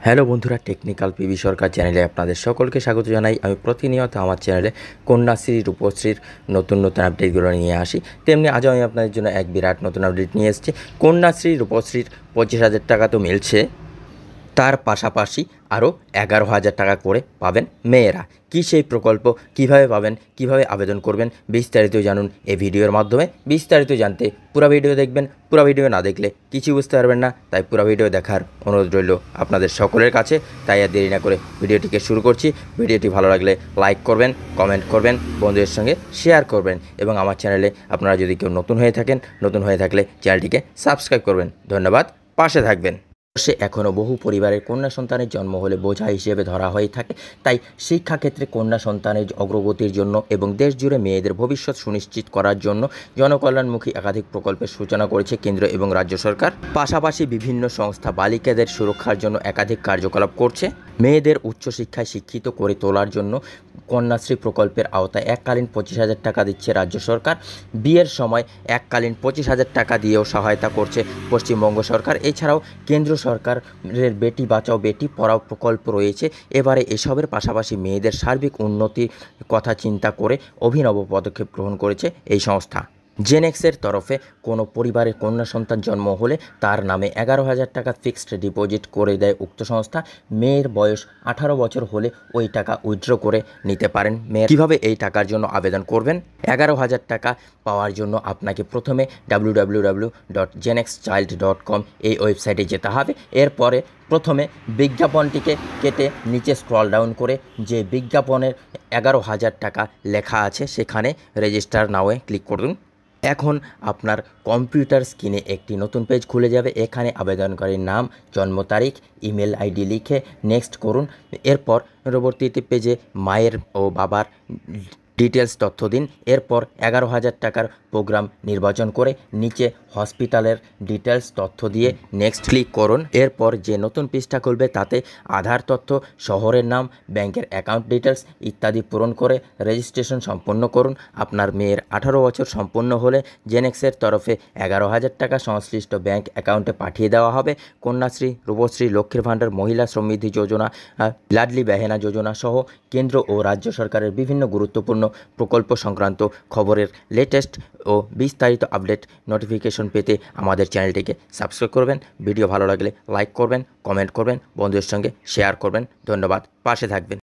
Hello বন্ধুরা, technical PB সরকার চ্যানেলে আপনাদের সকলকে স্বাগত জানাই। আমি প্রতিনিয়ত আমার চ্যানেলে কন্যাশ্রী রূপশ্রীর নতুন নতুন আপডেটগুলো নিয়ে আসি। তেমনি আজও আমি আপনাদের জন্য এক বিরাট নতুন আপডেট নিয়ে এসেছি। কন্যাশ্রী রূপশ্রীর 25,000 টাকা তো মিলছে, তার পাশাপাশি আরও 11,000 টাকা করে পাবেন মেয়েরা। কী সেই প্রকল্প, কিভাবে পাবেন, কিভাবে আবেদন করবেন, বিস্তারিত জানুন এই ভিডিওর মাধ্যমে। বিস্তারিত জানতে পুরো ভিডিও দেখবেন। পুরো ভিডিও না দেখলে কিছু বুঝতে পারবেন না, তাই পুরো ভিডিও দেখার অনুরোধ রইল আপনাদের সকলের কাছে। তাই আর দেরি না করে ভিডিওটিকে শুরু করছি। ভিডিওটি ভালো লাগলে লাইক করবেন, কমেন্ট করবেন, বন্ধুদের সঙ্গে শেয়ার করবেন এবং আমার চ্যানেলে আপনারা যদি কেউ নতুন হয়ে থাকলে চ্যানেলটিকে সাবস্ক্রাইব করবেন। ধন্যবাদ, পাশে থাকবেন। সে এখনও বহু পরিবারের কন্যা সন্তানের জন্ম হলে বোঝা হিসেবে ধরা হয়ে থাকে। তাই শিক্ষাক্ষেত্রে কন্যা সন্তানের অগ্রগতির জন্য এবং দেশ জুড়ে মেয়েদের ভবিষ্যৎ সুনিশ্চিত করার জন্য জনকল্যাণমুখী একাধিক প্রকল্পের সূচনা করেছে কেন্দ্র এবং রাজ্য সরকার। পাশাপাশি বিভিন্ন সংস্থা বালিকাদের সুরক্ষার জন্য একাধিক কার্যকলাপ করছে। মেয়েদের উচ্চশিক্ষায় শিক্ষিত করে তোলার জন্য কন্যাশ্রী প্রকল্পের আওতায় এককালীন 25,000 টাকা দিচ্ছে রাজ্য সরকার। বিয়ের সময় এককালীন 25,000 টাকা দিয়েও সহায়তা করছে পশ্চিমবঙ্গ সরকার। এছাড়াও কেন্দ্র সরকারের বেটি বাঁচাও বেটি পড়াও প্রকল্প রয়েছে। এবারে এসবের পাশাপাশি মেয়েদের সার্বিক উন্নতির কথা চিন্তা করে অভিনব পদক্ষেপ গ্রহণ করেছে এই সংস্থা। জেনেক্সের তরফে কোনো পরিবারের কন্যা সন্তান জন্ম হলে তার নামে 11,000 টাকা ফিক্সড ডিপোজিট করে দেয় উক্ত সংস্থা। মেয়ের বয়স 18 বছর হলে ওই টাকা উইথড্র করে নিতে পারেন মেয়ে। কীভাবে এই টাকার জন্য আবেদন করবেন? 11,000 টাকা পাওয়ার জন্য আপনাকে প্রথমে www.genexchild.com এই ওয়েবসাইটে যেতে হবে। এরপরে প্রথমে বিজ্ঞাপনটিকে কেটে নিচে স্ক্রল ডাউন করে যে বিজ্ঞাপনের 11,000 টাকা লেখা আছে সেখানে রেজিস্টার নাওয়ে ক্লিক করুন। এখন আপনার কম্পিউটার স্ক্রিনে একটি নতুন পেজ খুলে যাবে। এখানে আবেদনকারীর নাম, জন্ম তারিখ, ইমেল আইডি লিখে নেক্সট করুন। এরপর পরবর্তীতে পেজে মায়ের ও বাবার ডিটেলস তথ্য দিন। এরপর 11,000 টাকার প্রোগ্রাম নির্বাচন করে নিচে হসপিটালের ডিটেলস তথ্য দিয়ে নেক্সট ক্লিক করুন। এরপর যে নতুন পৃষ্ঠা খুলবে তাতে আধার তথ্য, শহরের নাম, ব্যাংকের অ্যাকাউন্ট ডিটেলস ইত্যাদি পূরণ করে রেজিস্ট্রেশন সম্পন্ন করুন। আপনার মেয়ের 18 বছর সম্পূর্ণ হলে জেনেক্সের তরফে 11,000 টাকা সংশ্লিষ্ট ব্যাংক অ্যাকাউন্টে পাঠিয়ে দেওয়া হবে। কন্যাশ্রী, রূপশ্রী, লক্ষ্মীর ভাণ্ডার, মহিলা সমৃদ্ধি যোজনা, লাডলি বেহেনা যোজনা সহ কেন্দ্র ও রাজ্য সরকারের বিভিন্ন গুরুত্বপূর্ণ প্রকল্প সংক্রান্ত খবরের লেটেস্ট ও বিস্তারিত আপডেট নোটিফিকেশন পেতে আমাদের চ্যানেলটিকে সাবস্ক্রাইব করবেন। ভিডিও ভালো লাগলে লাইক করবেন, কমেন্ট করবেন, বন্ধুদের সঙ্গে শেয়ার করবেন। ধন্যবাদ, পাশে থাকবেন।